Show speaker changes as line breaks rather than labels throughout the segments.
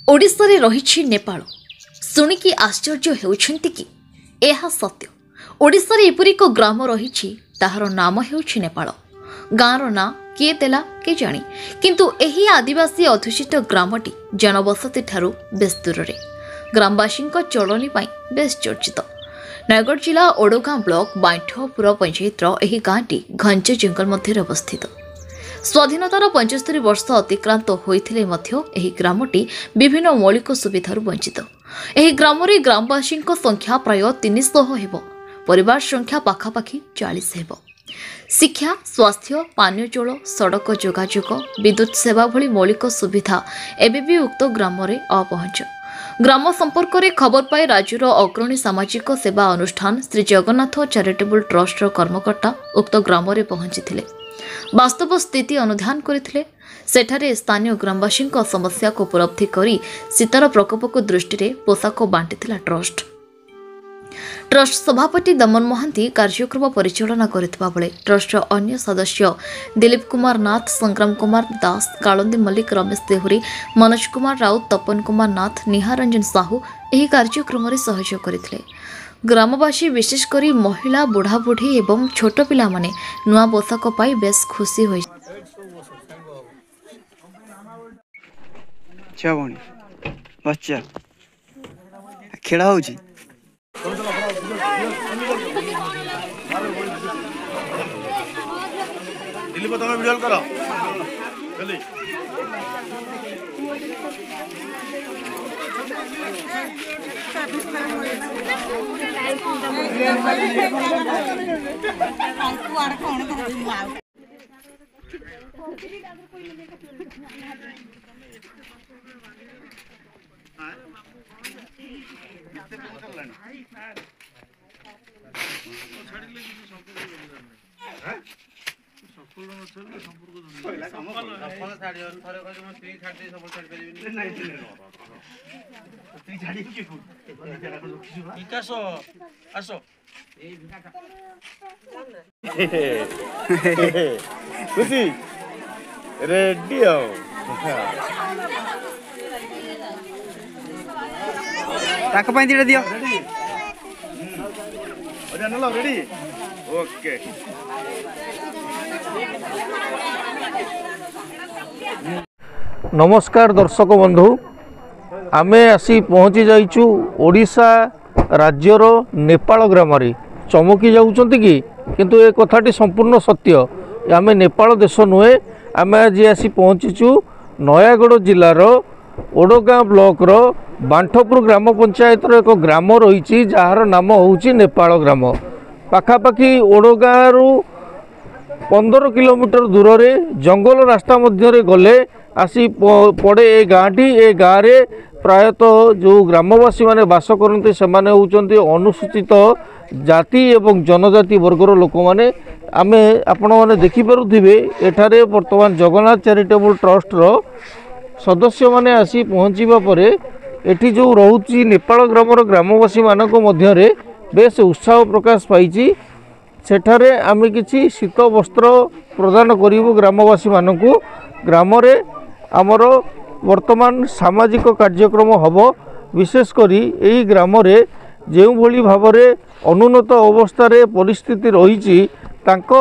ओडिशा रे रहिछि नेपाल शुणिकी आश्चर्य हेउछन्ति कि एहा सत्य। ओडिशा रे एपरि एक ग्राम रहिछि ताहार नाम हेउछि नेपाल। गाँर ना किए देला के जानी, किंतु एही आदिवासी अधुषित ग्रामटी जनबसति ठारू बेस दूर ग्रामवासी चलनी बेस चर्चित। नयगढ़ जिला ओडगाँ ब्लॉक बांठपुर पंचायतर एही गाँटी घंच जंगल मध्य अवस्थित। स्वाधीनतार 75 वर्ष अतिक्रांत होइथिले मध्य एही ग्रामटी विभिन्न मौलिक सुविधार वंचित। एही ग्राम रे ग्रामवासी संख्या प्राय 300 हेबो। परिवार संख्या पाखापाखि 40 हेबो। शिक्षा, स्वास्थ्य, पानीय जल, सड़क जोगाजोग, विद्युत सेवा भली मौलिक सुविधा एबे भी उक्त ग्राम रे अपहंच। ग्राम संपर्क रे खबर पाई राज्यर अग्रणी सामाजिक सेवा अनुष्ठान श्री जगन्नाथ चैरिटेबल ट्रस्ट कर्मकर्ता उक्त ग्राम रे पहुंचीथिले। वास्तव स्थिति अनुधान करथिले। सेठारे स्थानीय ग्रामवासी समस्या को उपलब्धि करी शीतर प्रकोप को दृष्टि रे पोशाक बांटिथिला ट्रस्ट। ट्रस्ट सभापति दमन महांती कार्यक्रम परिचालना करथिबा बेले ट्रस्ट अन्य सदस्य दिलीप कुमार नाथ, संग्राम कुमार दास, कालंदी मल्लिक, रमेश देहुरी, मनोज कुमार राउत, तपन कुमार नाथ, निहारंजन साहू एही कार्यक्रम रे सहयोग करथिले। ग्रामवासी विशेषकर महिला, बुढ़ा बुढ़ी एवं छोट पिला माने नुआ पोशाक पाई बेस खुशी होई।
बच्चा खेला होची दिल्ली को तुम वीडियो करो जल्दी। खुशी रेडी ताक पाई दिया दियो रेडी ओके।
नमस्कार दर्शक बंधु, आमे आसी पहुँची जाइचु ओडिशा राज्यर नेपाल ग्राम रे। चमकी जाउछंती कि किंतु ए कथाटी संपूर्ण सत्य। आमे नेपाल देश नुहे। आमे आज आसी पहुँचीचु नयागढ़ जिलार ओडगाँ ब्लॉक रो बांठपुर ग्राम पंचायत एक ग्राम रही जार नाम होउची नेपाल ग्राम। पाखापाखि ओडगाँ रु 15 किलोमीटर दूर रे जंगल रास्ता मध्य गले आसी पड़े ए गाँटी। ए गाँव रे प्रायतः जो ग्रामवासी माने बास करते से अनुसूचित जाति एवं जनजाति वर्गर लोक मैंने आमे आपण मैंने देखिपे एठारे वर्तमान जगन्नाथ चैरिटेबल ट्रस्ट रो सदस्य माने आसी पहुँचवा परे एठी जो रोची नेपाल ग्रामर ग्रामवासी मानक मध्य रे बेस उत्साह प्रकाश पाई। सेठारे आमे किछि शीत वस्त्र प्रदान करिवु ग्रामवासी मानकु। ग्राम रे आमर वर्तमान सामाजिक कार्यक्रम हब। विशेष करी एही ग्राम रे जेउ भली भाबरे अनुन्नत अवस्था रे परिस्थिति रहिछि तांको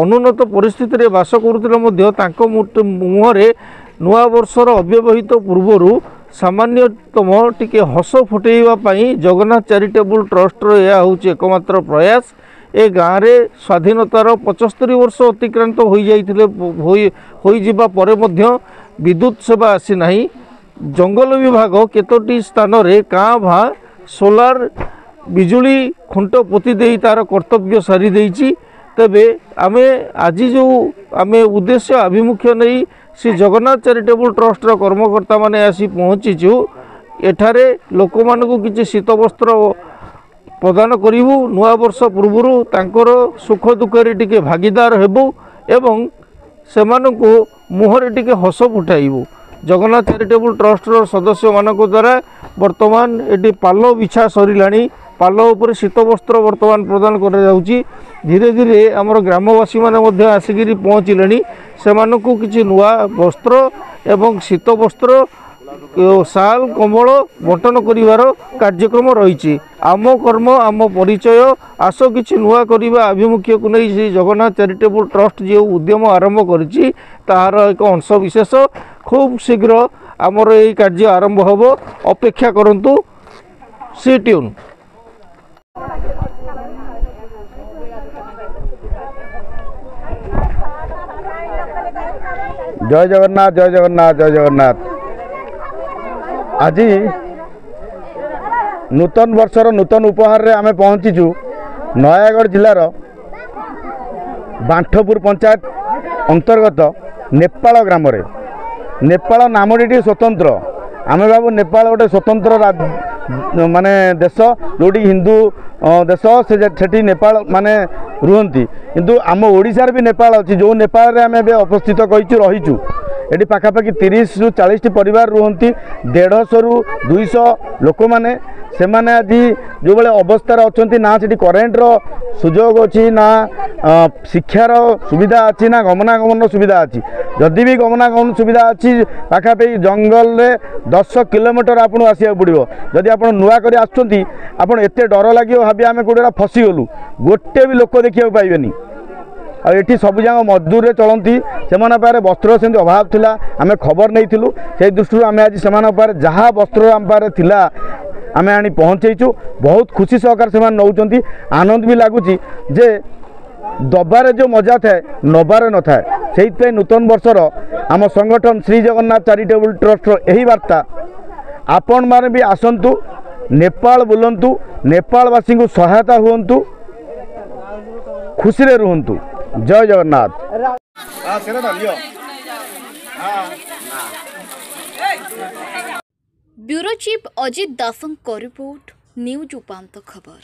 अनुन्नत परिस्थिति रे बास करुथिले मध्य तांको मुहरे नुआ वर्षर अव्यवहित पूर्वरु सामान्यतम टिके हस फुटेइबा पई जगन्नाथ चैरिटेबल ट्रस्ट रो या होछि एकमात्र प्रयास। ए गाँव रे स्वाधीनतार 75 वर्ष अतिक्रांत हो जिबा परे मध्य विद्युत सेवा आसी नाही। जंगल विभाग केतोटी स्थान रे काँ भा सोलार बिजुली खुंट पोती देई तार कर्तव्य सारी देइछि। तबे आमे आज जो आमे उद्देश्य आभिमुख्य नहीं श्री जगन्नाथ चैरिटेबल ट्रस्ट रो कर्मकर्ता माने आसी पहुँचीचु। एठारे लोक मानकु किछि शीत वस्त्र प्रदान करिवु। नुआ वर्ष पूर्व तांकर सुख दुख रे टिके भागीदार हेबु एवं सेमानकु मुहरे टिके हस फुटाइबु। जगन्नाथ चैरिटेबल ट्रस्ट रो सदस्य मानक द्वारा वर्तमान एटी पालो बिछा सरिलाणी। पालो उपर शीत वस्त्र वर्तमान प्रदान करा जाउची। धीरे धीरे आमर ग्रामवासी माने मध्य आसिकिरी पहुँचिलेनी। सेमानकु किछि नुआ वस्त्र एवं शीत वस्त्र साल कम्बल बंटन कर कार्यक्रम रही आम कर्म आम परिचय आस कि नुआ करवा आभिमुख्य को नहीं श्री जगन्नाथ चैरिटेबल ट्रस्ट जो उद्यम आरंभ करिछि ताहार एक अंश विशेष खूब शीघ्र आमर ये कार्य आरंभ होब अपेक्षा करंतु सी ट्यून।
जय जगन्नाथ जय जगन्नाथ जय जगन्नाथ। आज नूतन वर्षर नूतन उपहार रे आमे पहुँचीचु नयागढ़ जिलार बांठपुर पंचायत अंतर्गत नेपाल ग्राम रे। नेपाल नामटी स्वतंत्र आमे बाबू नेपाल गोटे स्वतंत्र माने देश जोटी हिंदू देश से नेपाल माने रुहंती किंतु आम ओडिशार भी नेपाल अच्छी जो नेपाल रे आमे अवस्थित कहीचु रहीचु एटी पाखापाखि 30 रु 40 परिवार रुहंती 150 रु 200 लोक माने से माने आज जो बड़े अवस्था अच्छा ना से करेन्ट सुजोग अच्छी ना शिक्षार सुविधा अच्छी ना गमनागमन सुविधा अच्छी जदि भी गमनागमन सुविधा अच्छी पाखापाखि जंगल रे 10 किलोमीटर आपको आसवा पड़ो जदि आप नुआ कर आपड़ एत डर लगे भावी आम कौटे फसीगलु गोटे भी लोक देखा पाइबेनी आठी सब जगह मजदूर रे चलती से वस्त्र से अभाव थिला आम खबर नहीं से दृष्टि आम आज से जहाँ वस्त्र आम पारे थिला आम आनी पहुँचेचु बहुत खुशी सहकार से नौकरी आनंद भी लगुच जे दबारे जो मजा थाए नबारे न थाए से नूतन वर्षर आम संगठन श्री जगन्नाथ चैरिटेबल ट्रस्ट यही वार्ता आपण माने भी आसंतु नेपाल बुलंतु नेपालवासी को सहायता हुंतु खुशी रे रुहंतु। जय जगन्नाथ।
ब्यूरो चीफ अजित दासंक रिपोर्ट न्यूज उपांत खबर।